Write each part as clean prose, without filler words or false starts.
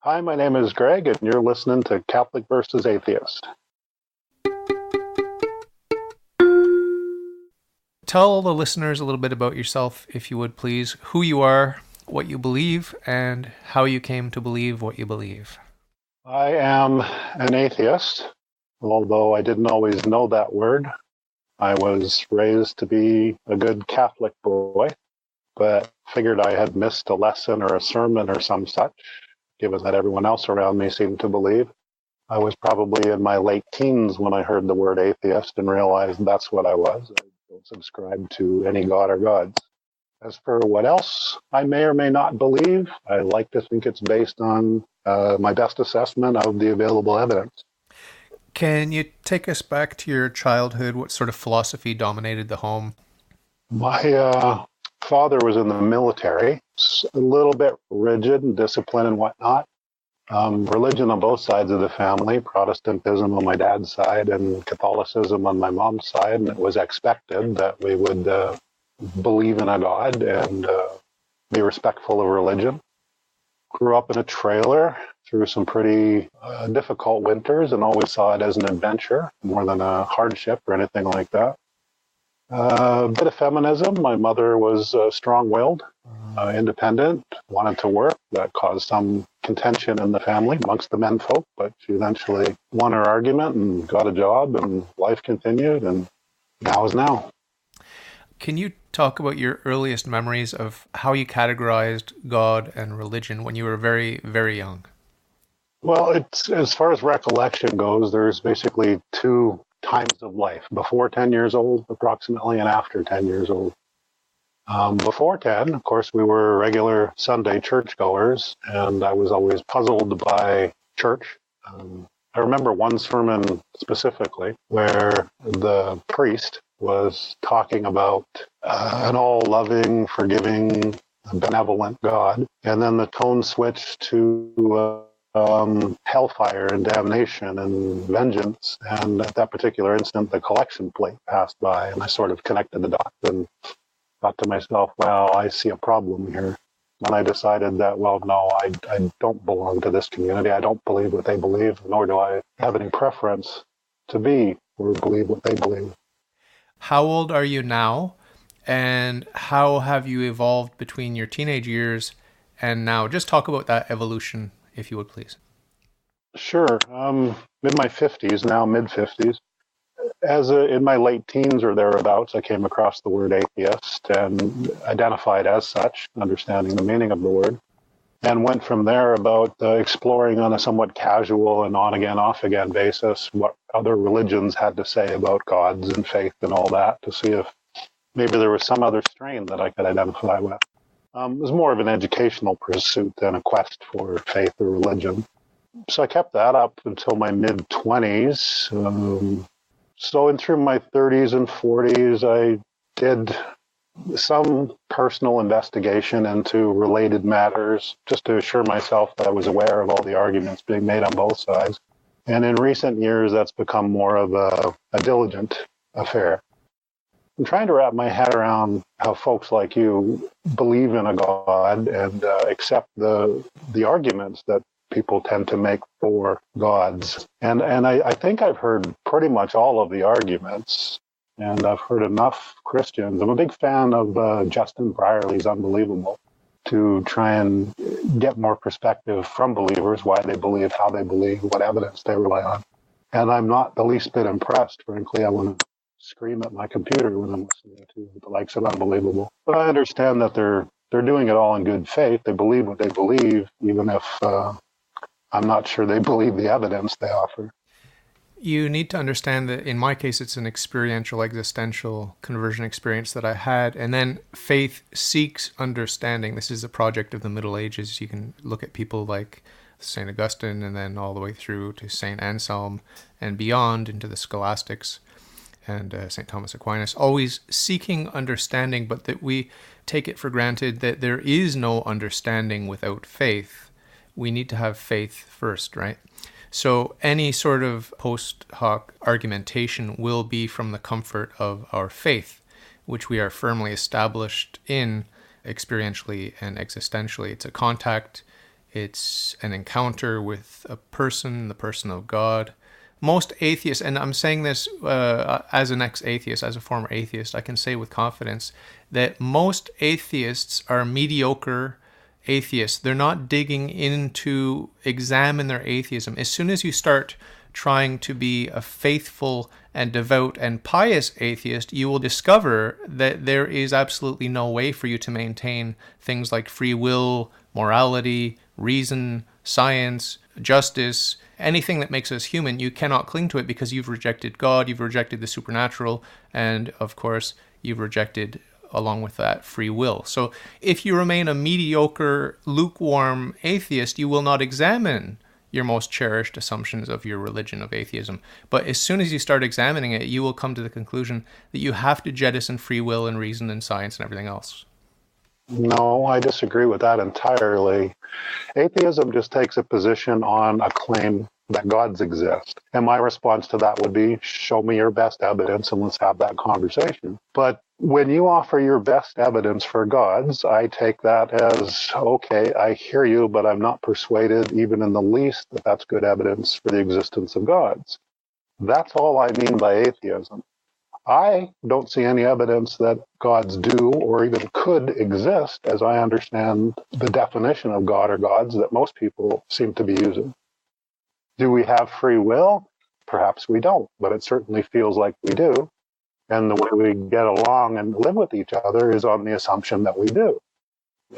Hi, my name is Greg, and you're listening to Catholic versus Atheist. Tell the listeners a little bit about yourself, if you would please, who you are, what you believe, and how you came to believe what you believe. I am an atheist, although I didn't always know that word. I was raised to be a good Catholic boy, but figured I had missed a lesson or a sermon or some such, given that everyone else around me seemed to believe. I was probably in my late teens when I heard the word atheist and realized that's what I was. I don't subscribe to any god or gods. As for what else I may or may not believe, I like to think it's based on my best assessment of the available evidence. Can you take us back to your childhood? What sort of philosophy dominated the home? My father was in the military, a little bit rigid and disciplined and whatnot. Religion on both sides of the family, Protestantism on my dad's side and Catholicism on my mom's side, and it was expected that we would believe in a God and be respectful of religion. Grew up in a trailer through some pretty difficult winters and always saw it as an adventure more than a hardship or anything like that. A bit of feminism. My mother was strong-willed, independent, wanted to work. That caused some contention in the family amongst the menfolk, but she eventually won her argument and got a job, and life continued, and now is now. Can you talk about your earliest memories of how you categorized God and religion when you were very, very young? Well, it's as far as recollection goes, there's basically two times of life: before 10 years old, approximately, and after 10 years old. Before 10, of course, we were regular Sunday churchgoers, and I was always puzzled by church. I remember one sermon specifically where the priest was talking about an all-loving, forgiving, benevolent God, and then the tone switched to hellfire and damnation and vengeance. And at that particular instant, the collection plate passed by, and I sort of connected the dots and thought to myself, well, I see a problem here. And I decided that, well, no, I don't belong to this community. I don't believe what they believe, nor do I have any preference to be or believe what they believe. How old are you now? And how have you evolved between your teenage years and now? Just talk about that evolution, if you would, please. Sure. In my 50s, now mid-50s. In my late teens or thereabouts, I came across the word atheist and identified as such, understanding the meaning of the word, and went from there about exploring on a somewhat casual and on-again, off-again basis what other religions had to say about gods and faith and all that, to see if maybe there was some other strain that I could identify with. It was more of an educational pursuit than a quest for faith or religion. So I kept that up until my mid-20s. So in through my 30s and 40s, I did some personal investigation into related matters just to assure myself that I was aware of all the arguments being made on both sides. And in recent years, that's become more of a diligent affair. I'm trying to wrap my head around how folks like you believe in a God and accept the arguments that people tend to make for gods. And I think I've heard pretty much all of the arguments, and I've heard enough Christians. I'm a big fan of Justin Brierley's Unbelievable, to try and get more perspective from believers, why they believe, how they believe, what evidence they rely on. And I'm not the least bit impressed, frankly. I want to scream at my computer when I'm listening to the likes of Unbelievable. But I understand that they're doing it all in good faith. They believe what they believe, even if I'm not sure they believe the evidence they offer. You need to understand that in my case, it's an experiential, existential conversion experience that I had. And then faith seeks understanding. This is a project of the Middle Ages. You can look at people like St. Augustine and then all the way through to St. Anselm and beyond into the scholastics and St. Thomas Aquinas, always seeking understanding, but that we take it for granted that there is no understanding without faith. We need to have faith first, right? So any sort of post hoc argumentation will be from the comfort of our faith, which we are firmly established in experientially and existentially. It's a contact It's an encounter with a person, the person of God. Most atheists, and I'm saying this as an ex-atheist, as a former atheist, I can say with confidence that most atheists are mediocre atheists. They're not digging in to examine their atheism. As soon as you start trying to be a faithful and devout and pious atheist, you will discover that there is absolutely no way for you to maintain things like free will, morality, reason, science, justice, anything that makes us human. You cannot cling to it because you've rejected God, you've rejected the supernatural, and of course, you've rejected, along with that, free will. So if you remain a mediocre, lukewarm atheist, you will not examine your most cherished assumptions of your religion of atheism. But as soon as you start examining it, you will come to the conclusion that you have to jettison free will and reason and science and everything else. No, I disagree with that entirely. Atheism just takes a position on a claim that gods exist. And my response to that would be, show me your best evidence and let's have that conversation. But when you offer your best evidence for gods, I take that as, okay, I hear you, but I'm not persuaded even in the least that that's good evidence for the existence of gods. That's all I mean by atheism. I don't see any evidence that gods do or even could exist, as I understand the definition of God or gods that most people seem to be using. Do we have free will? Perhaps we don't, but it certainly feels like we do. And the way we get along and live with each other is on the assumption that we do.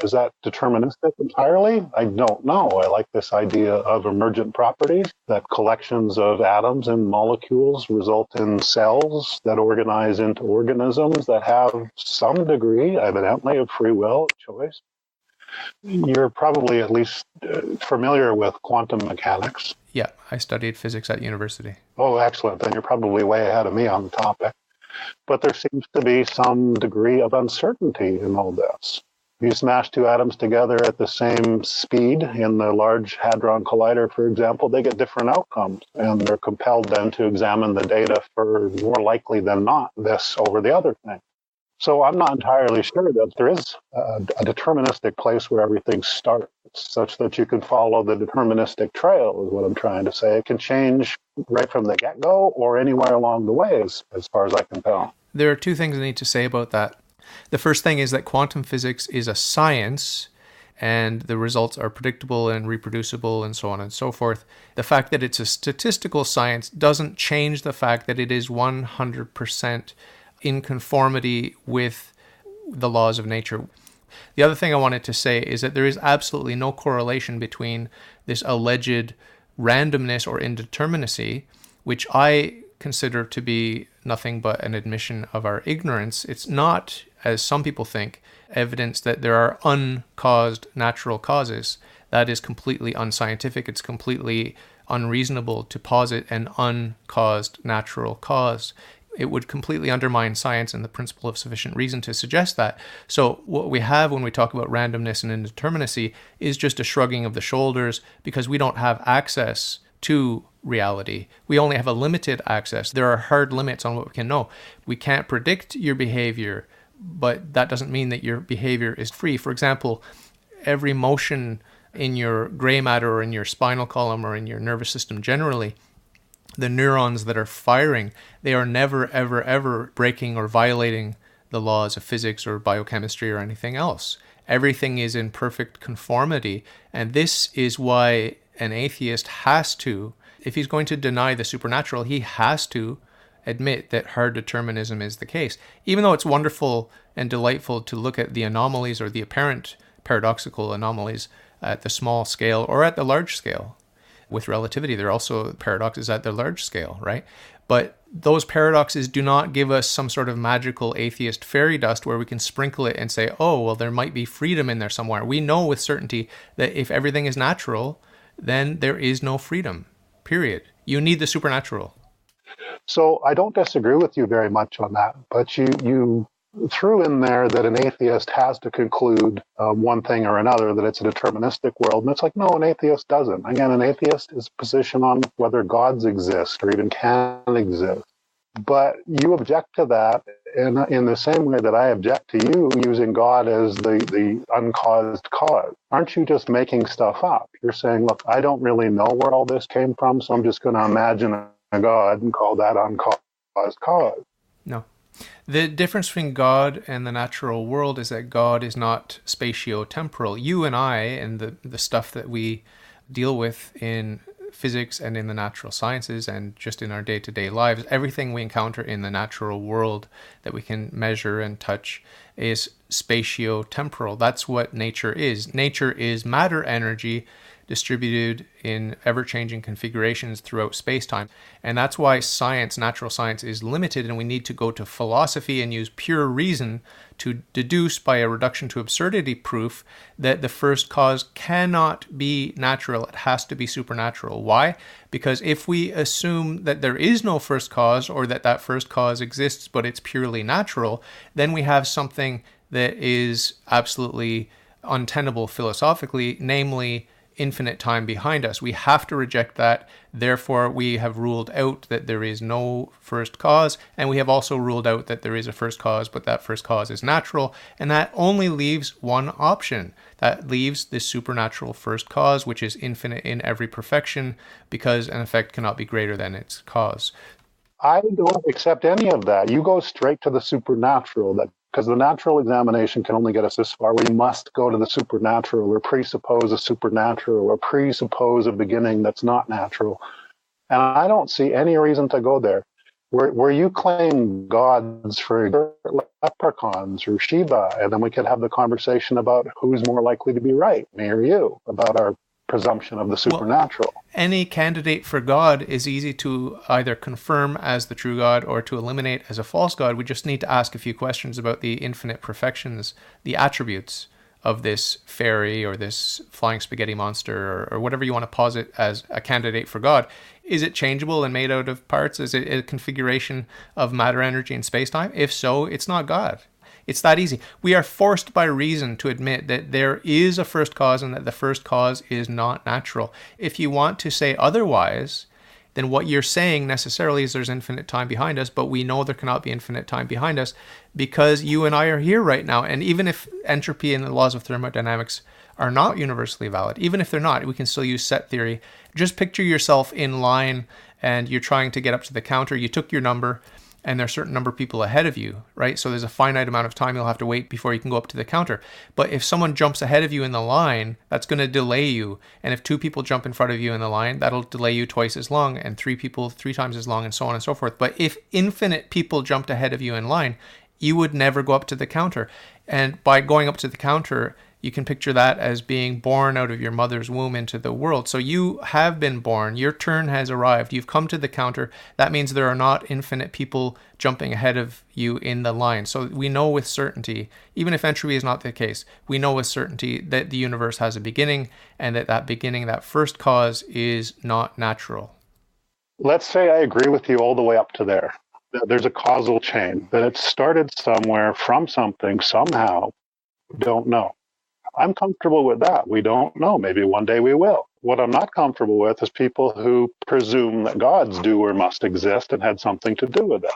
Is that deterministic entirely? I don't know. I like this idea of emergent properties, that collections of atoms and molecules result in cells that organize into organisms that have some degree, evidently, of free will, choice. You're probably at least familiar with quantum mechanics. Yeah, I studied physics at university. Oh, excellent. Then you're probably way ahead of me on the topic. But there seems to be some degree of uncertainty in all this. You smash two atoms together at the same speed in the Large Hadron Collider, for example, they get different outcomes. And they're compelled then to examine the data for more likely than not this over the other thing. So I'm not entirely sure that there is a deterministic place where everything starts, such that you can follow the deterministic trail, is what I'm trying to say. It can change right from the get-go or anywhere along the way, as far as I can tell. There are two things I need to say about that. The first thing is that quantum physics is a science, and the results are predictable and reproducible and so on and so forth. The fact that it's a statistical science doesn't change the fact that it is 100% in conformity with the laws of nature. The other thing I wanted to say is that there is absolutely no correlation between this alleged randomness or indeterminacy, which I consider to be nothing but an admission of our ignorance. It's not, as some people think, evidence that there are uncaused natural causes. That is completely unscientific. It's completely unreasonable to posit an uncaused natural cause. It would completely undermine science and the principle of sufficient reason to suggest that. So what we have when we talk about randomness and indeterminacy is just a shrugging of the shoulders because we don't have access to reality. We only have a limited access. There are hard limits on what we can know. We can't predict your behavior, but that doesn't mean that your behavior is free. For example, every motion in your gray matter or in your spinal column or in your nervous system generally, the neurons that are firing, they are never, ever, ever breaking or violating the laws of physics or biochemistry or anything else. Everything is in perfect conformity. And this is why an atheist has to, if he's going to deny the supernatural, he has to admit that hard determinism is the case. Even though it's wonderful and delightful to look at the anomalies or the apparent paradoxical anomalies at the small scale or at the large scale. With relativity, there are also paradoxes at the large scale, right? But those paradoxes do not give us some sort of magical atheist fairy dust where we can sprinkle it and say, oh, well, there might be freedom in there somewhere. We know with certainty that if everything is natural, then there is no freedom, period. You need the supernatural. So I don't disagree with you very much on that, but you threw in there that an atheist has to conclude one thing or another, that it's a deterministic world. And it's like, no, an atheist doesn't. Again, an atheist is a position on whether gods exist or even can exist. But you object to that in the same way that I object to you using God as the uncaused cause. Aren't you just making stuff up? You're saying, look, I don't really know where all this came from, so I'm just going to imagine a God and call that uncaused cause. No. The difference between God and the natural world is that God is not spatio-temporal. You and I, and the stuff that we deal with in physics and in the natural sciences and just in our day-to-day lives, everything we encounter in the natural world that we can measure and touch is spatio-temporal. That's what nature is. Nature is matter energy distributed in ever-changing configurations throughout space-time. And that's why science, natural science, is limited, and we need to go to philosophy and use pure reason to deduce by a reduction to absurdity proof that the first cause cannot be natural. It has to be supernatural. Why? Because if we assume that there is no first cause, or that that first cause exists but it's purely natural, then we have something that is absolutely untenable philosophically, namely infinite time behind us. We have to reject that. Therefore, we have ruled out that there is no first cause, and we have also ruled out that there is a first cause, but that first cause is natural, and that only leaves one option. That leaves the supernatural first cause, which is infinite in every perfection, because an effect cannot be greater than its cause. I don't accept any of that. You go straight to the supernatural, because the natural examination can only get us this far. We must go to the supernatural, or presuppose a supernatural, or presuppose a beginning that's not natural. And I don't see any reason to go there. Where you claim gods for leprechauns or Shiva, and then we could have the conversation about who's more likely to be right, me or you, about our presumption of the supernatural. Well, any candidate for God is easy to either confirm as the true God or to eliminate as a false God. We just need to ask a few questions about the infinite perfections, the attributes of this fairy or this flying spaghetti monster, or whatever you want to posit as a candidate for God. Is it changeable and made out of parts? Is it a configuration of matter, energy, and space-time? If so, it's not God. It's that easy. We are forced by reason to admit that there is a first cause and that the first cause is not natural. If you want to say otherwise, then what you're saying necessarily is there's infinite time behind us, but we know there cannot be infinite time behind us because you and I are here right now. And even if entropy and the laws of thermodynamics are not universally valid, even if they're not, we can still use set theory. Just picture yourself in line and you're trying to get up to the counter. You took your number, and there's a certain number of people ahead of you, right? So there's a finite amount of time you'll have to wait before you can go up to the counter. But if someone jumps ahead of you in the line, that's going to delay you. And if two people jump in front of you in the line, that'll delay you twice as long, and three people 3 times as long, and so on and so forth. But if infinite people jumped ahead of you in line, you would never go up to the counter. And by going up to the counter, you can picture that as being born out of your mother's womb into the world. So you have been born. Your turn has arrived. You've come to the counter. That means there are not infinite people jumping ahead of you in the line. So we know with certainty, even if entropy is not the case, we know with certainty that the universe has a beginning, and that beginning, that first cause, is not natural. Let's say I agree with you all the way up to there. There's a causal chain, that it started somewhere from something somehow. Don't know. I'm comfortable with that. We don't know. Maybe one day we will. What I'm not comfortable with is people who presume that gods do or must exist and had something to do with it.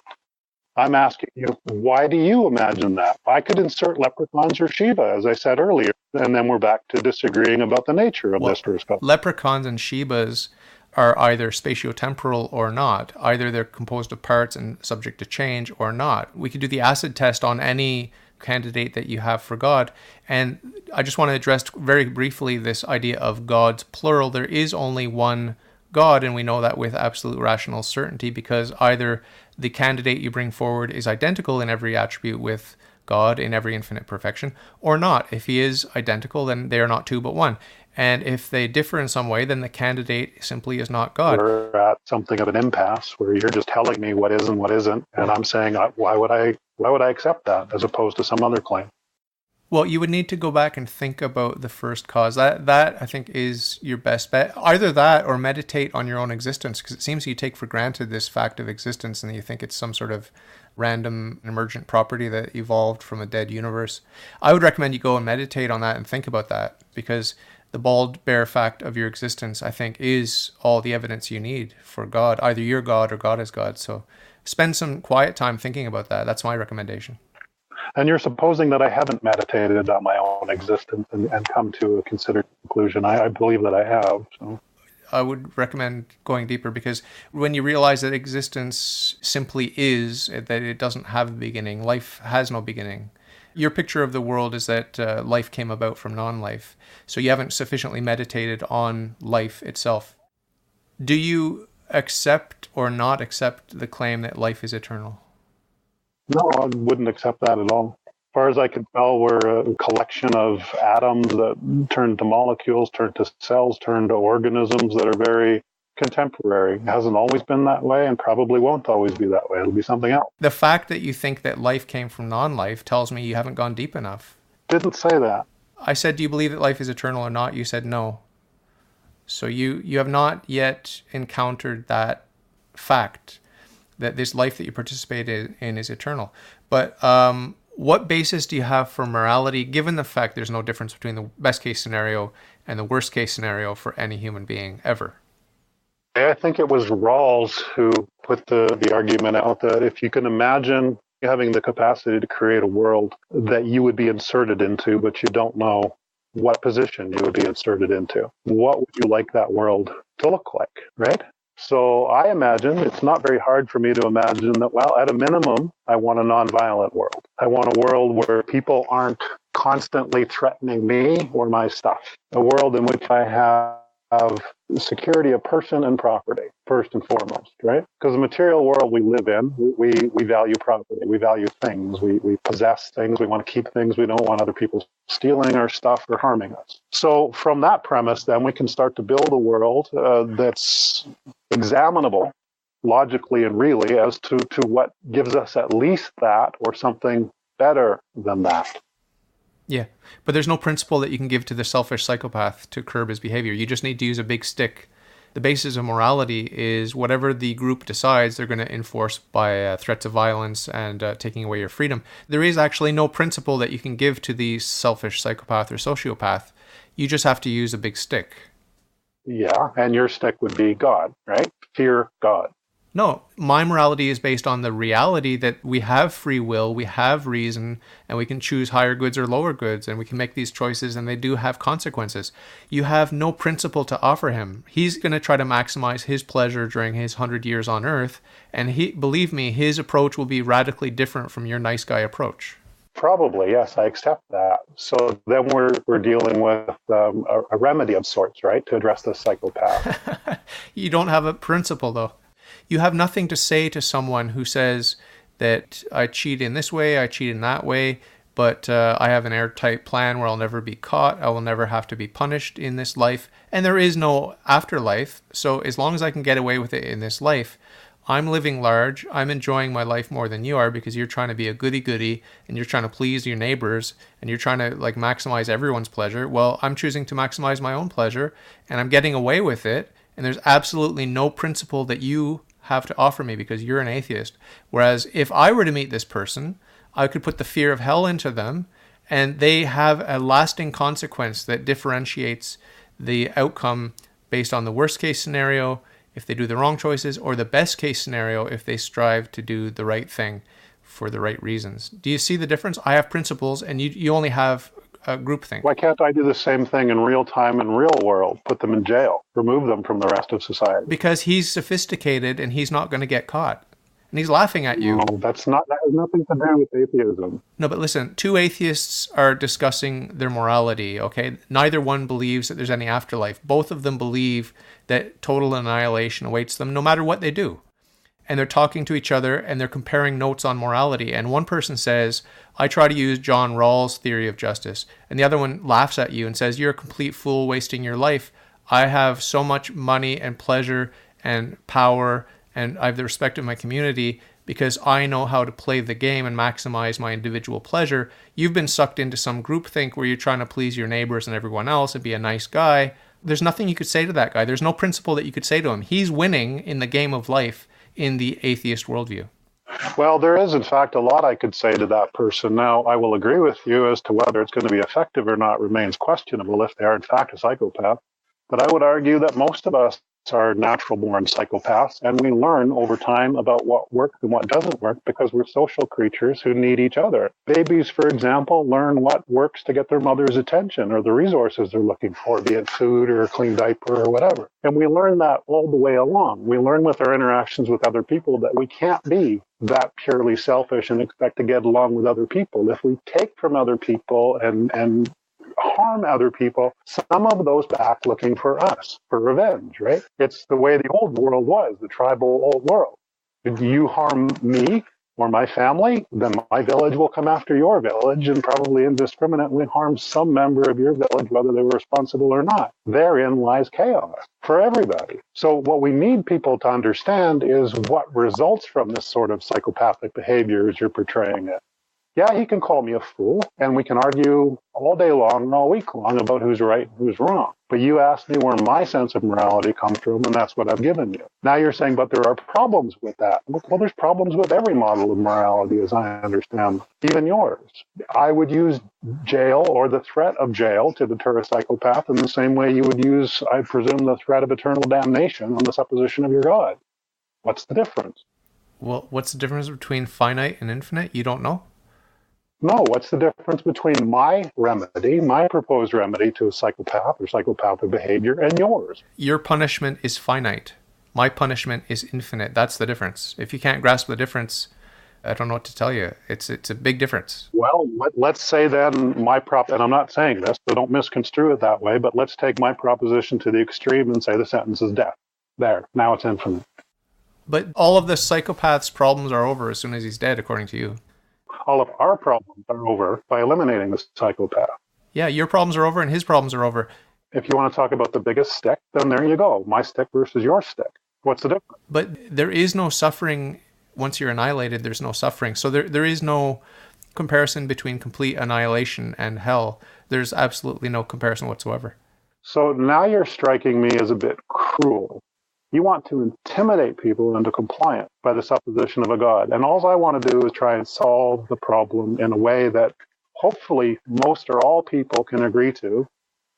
I'm asking you, why do you imagine that? I could insert leprechauns or Shiva, as I said earlier, and then we're back to disagreeing about the nature of this first cause. Leprechauns and Shivas are either spatiotemporal or not. Either they're composed of parts and subject to change or not. We could do the acid test on any candidate that you have for God. And I just want to address very briefly this idea of gods plural. There is only one God, and we know that with absolute rational certainty, because either the candidate you bring forward is identical in every attribute with God in every infinite perfection, or not. If he is identical, then they are not two but one. And if they differ in some way, then the candidate simply is not God. We're at something of an impasse where you're just telling me what is and what isn't, and I'm saying, why would I accept that as opposed to some other claim? Well, you would need to go back and think about the first cause. That I think is your best bet. Either that or meditate on your own existence, because it seems you take for granted this fact of existence and you think it's some sort of random emergent property that evolved from a dead universe. I would recommend you go and meditate on that and think about that, because the bald, bare fact of your existence, I think, is all the evidence you need for God. Either you're God or God is God. So spend some quiet time thinking about that. That's my recommendation. And you're supposing that I haven't meditated on my own existence and come to a considered conclusion. I believe that I have. So. I would recommend going deeper, because when you realize that existence simply is, that it doesn't have a beginning, life has no beginning. Your picture of the world is that life came about from non-life. So you haven't sufficiently meditated on life itself. Do you accept or not accept the claim that life is eternal? No, I wouldn't accept that at all. As far as I can tell, we're a collection of atoms that turn to molecules, turn to cells, turn to organisms that are very contemporary. It hasn't always been that way and probably won't always be that way. It'll be something else. The fact that you think that life came from non-life tells me you haven't gone deep enough. Didn't say that. I said, do you believe that life is eternal or not? You said no. So you have not yet encountered that fact, that this life that you participate in is eternal. But what basis do you have for morality, given the fact there's no difference between the best case scenario and the worst case scenario for any human being ever? I think it was Rawls who put the argument out that if you can imagine having the capacity to create a world that you would be inserted into, but you don't know what position you would be inserted into, what would you like that world to look like, right? So I imagine it's not very hard for me to imagine that, well, at a minimum, I want a nonviolent world. I want a world where people aren't constantly threatening me or my stuff. A world in which I have security of person and property, first and foremost, right? Because the material world we live in, we value property, we value things, we possess things, we want to keep things, we don't want other people stealing our stuff or harming us. So from that premise, then we can start to build a world that's examinable logically and really as to what gives us at least that or something better than that. Yeah, but there's no principle that you can give to the selfish psychopath to curb his behavior. You just need to use a big stick. The basis of morality is whatever the group decides they're going to enforce by threats of violence and taking away your freedom. There is actually no principle that you can give to the selfish psychopath or sociopath. You just have to use a big stick. Yeah, and your stick would be God, right? Fear God. No, my morality is based on the reality that we have free will, we have reason, and we can choose higher goods or lower goods, and we can make these choices, and they do have consequences. You have no principle to offer him. He's going to try to maximize his pleasure during his 100 years on Earth, and believe me, his approach will be radically different from your nice guy approach. Probably, yes, I accept that. So then we're dealing with a remedy of sorts, right, to address the psychopath. You don't have a principle, though. You have nothing to say to someone who says that I cheat in this way, I cheat in that way, but I have an airtight plan where I'll never be caught, I will never have to be punished in this life, and there is no afterlife. So as long as I can get away with it in this life, I'm living large, I'm enjoying my life more than you are because you're trying to be a goody-goody and you're trying to please your neighbors and you're trying to maximize everyone's pleasure. Well, I'm choosing to maximize my own pleasure and I'm getting away with it, and there's absolutely no principle that you have to offer me because you're an atheist. Whereas if I were to meet this person, I could put the fear of hell into them and they have a lasting consequence that differentiates the outcome based on the worst case scenario if they do the wrong choices, or the best case scenario if they strive to do the right thing for the right reasons. Do you see the difference? I have principles and you only have a groupthink. Why can't I do the same thing in real time in real world? Put them in jail, remove them from the rest of society. Because he's sophisticated and he's not going to get caught. And he's laughing at you. No, that has nothing to do with atheism. No, but listen, two atheists are discussing their morality, okay? Neither one believes that there's any afterlife. Both of them believe that total annihilation awaits them no matter what they do. And they're talking to each other and they're comparing notes on morality. And one person says, I try to use John Rawls' theory of justice. And the other one laughs at you and says, you're a complete fool wasting your life. I have so much money and pleasure and power and I have the respect of my community because I know how to play the game and maximize my individual pleasure. You've been sucked into some groupthink where you're trying to please your neighbors and everyone else and be a nice guy. There's nothing you could say to that guy. There's no principle that you could say to him. He's winning in the game of life in the atheist worldview. Well, there is, in fact, a lot I could say to that person. Now, I will agree with you as to whether it's going to be effective or not remains questionable if they are, in fact, a psychopath. But I would argue that most of us are natural-born psychopaths, and we learn over time about what works and what doesn't work because we're social creatures who need each other. Babies, for example, learn what works to get their mother's attention or the resources they're looking for, be it food or a clean diaper or whatever. And we learn that all the way along. We learn with our interactions with other people that we can't be that purely selfish and expect to get along with other people. If we take from other people and harm other people, some of those back looking for us, for revenge, right? It's the way the old world was, the tribal old world. If you harm me or my family, then my village will come after your village and probably indiscriminately harm some member of your village, whether they were responsible or not. Therein lies chaos for everybody. So what we need people to understand is what results from this sort of psychopathic behavior as you're portraying it. Yeah, he can call me a fool, and we can argue all day long and all week long about who's right and who's wrong. But you asked me where my sense of morality comes from, and that's what I've given you. Now you're saying, but there are problems with that. Well, there's problems with every model of morality, as I understand, even yours. I would use jail or the threat of jail to deter a psychopath in the same way you would use, I presume, the threat of eternal damnation on the supposition of your God. What's the difference? Well, what's the difference between finite and infinite? You don't know? No, what's the difference between my remedy, my proposed remedy to a psychopath or psychopathic behavior, and yours? Your punishment is finite. My punishment is infinite. That's the difference. If you can't grasp the difference, I don't know what to tell you. It's a big difference. Well, let's say then and I'm not saying this, so don't misconstrue it that way, but let's take my proposition to the extreme and say the sentence is death. There, now it's infinite. But all of the psychopath's problems are over as soon as he's dead, according to you. All of our problems are over by eliminating the psychopath. Yeah, your problems are over and his problems are over. If you want to talk about the biggest stick, then there you go. My stick versus your stick. What's the difference? But there is no suffering. Once you're annihilated, there's no suffering. So there is no comparison between complete annihilation and hell. There's absolutely no comparison whatsoever. So now you're striking me as a bit cruel. You want to intimidate people into compliance by the supposition of a God. And all I want to do is try and solve the problem in a way that hopefully most or all people can agree to.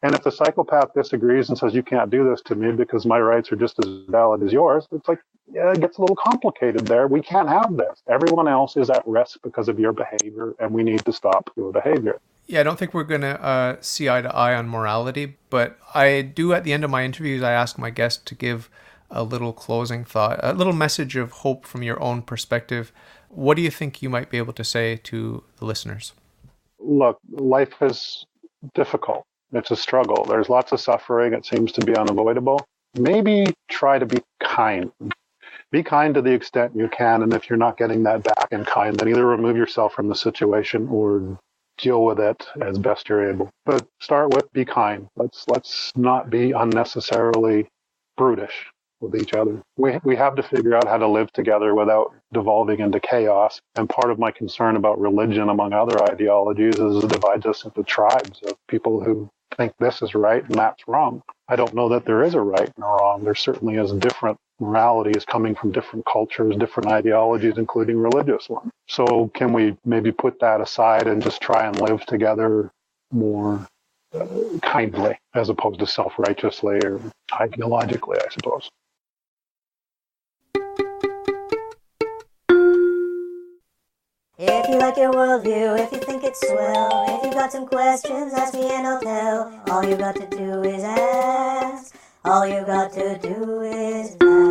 And if the psychopath disagrees and says, you can't do this to me because my rights are just as valid as yours, it's like, yeah, it gets a little complicated there. We can't have this. Everyone else is at risk because of your behavior, and we need to stop your behavior. Yeah, I don't think we're going to see eye to eye on morality, but I do at the end of my interviews, I ask my guests to give a little closing thought, a little message of hope from your own perspective. What do you think you might be able to say to the listeners? Look, life is difficult. It's a struggle. There's lots of suffering. It seems to be unavoidable. Maybe try to be kind. Be kind to the extent you can, and if you're not getting that back in kind, then either remove yourself from the situation or deal with it as best you're able. But start with be kind. Let's not be unnecessarily brutish with each other. We have to figure out how to live together without devolving into chaos. And part of my concern about religion, among other ideologies, is it divides us into tribes of people who think this is right and that's wrong. I don't know that there is a right and a wrong. There certainly is different moralities coming from different cultures, different ideologies, including religious ones. So can we maybe put that aside and just try and live together more kindly as opposed to self-righteously or ideologically, I suppose? If you like your worldview, if you think it's swell, if you got some questions, ask me and I'll tell. All you got to do is ask. All you got to do is ask.